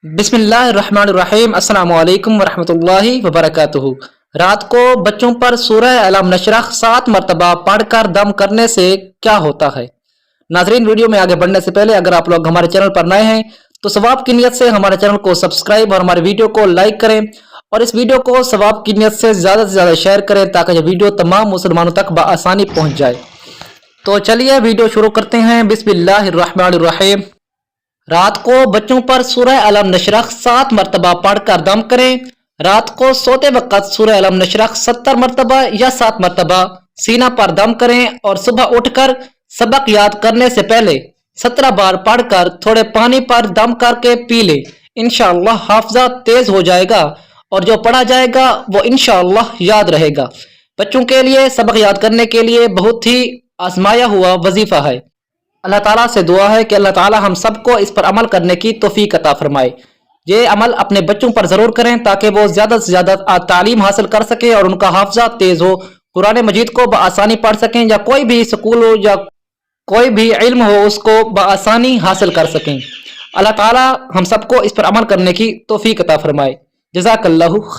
بسم اللہ الرحمن الرحیم۔ السلام علیکم ورحمۃ اللہ وبرکاتہ۔ رات کو بچوں پر سورہ علم نشرح 7 مرتبہ پڑھ کر دم کرنے سے کیا ہوتا ہے؟ ناظرین، ویڈیو میں آگے بڑھنے سے پہلے اگر آپ لوگ ہمارے چینل پر نئے ہیں تو ثواب کی نیت سے ہمارے چینل کو سبسکرائب اور ہمارے ویڈیو کو لائک کریں اور اس ویڈیو کو ثواب کی نیت سے زیادہ شیئر کریں تاکہ یہ ویڈیو تمام مسلمانوں تک بآسانی پہنچ جائے۔ تو چلیے ویڈیو شروع کرتے ہیں۔ بسم اللہ الرحمن الرحیم۔ رات کو بچوں پر سورہ علم نشرح 7 مرتبہ پڑھ کر دم کریں۔ رات کو سوتے وقت سورہ علم نشرح 70 مرتبہ یا 7 مرتبہ سینہ پر دم کریں اور صبح اٹھ کر سبق یاد کرنے سے پہلے 17 بار پڑھ کر تھوڑے پانی پر دم کر کے پی لیں۔ انشاءاللہ حافظہ تیز ہو جائے گا اور جو پڑھا جائے گا وہ انشاءاللہ یاد رہے گا۔ بچوں کے لیے سبق یاد کرنے کے لیے بہت ہی آزمایا ہوا وظیفہ ہے۔ اللہ تعالیٰ سے دعا ہے کہ اللہ تعالیٰ ہم سب کو اس پر عمل کرنے کی توفیق عطا فرمائے۔ یہ عمل اپنے بچوں پر ضرور کریں تاکہ وہ زیادہ سے زیادہ تعلیم حاصل کر سکیں اور ان کا حافظہ تیز ہو، قرآن مجید کو بآسانی پڑھ سکیں، یا کوئی بھی سکول ہو یا کوئی بھی علم ہو اس کو بآسانی حاصل کر سکیں۔ اللہ تعالیٰ ہم سب کو اس پر عمل کرنے کی توفیق عطا فرمائے۔ جزاک اللہ خیر۔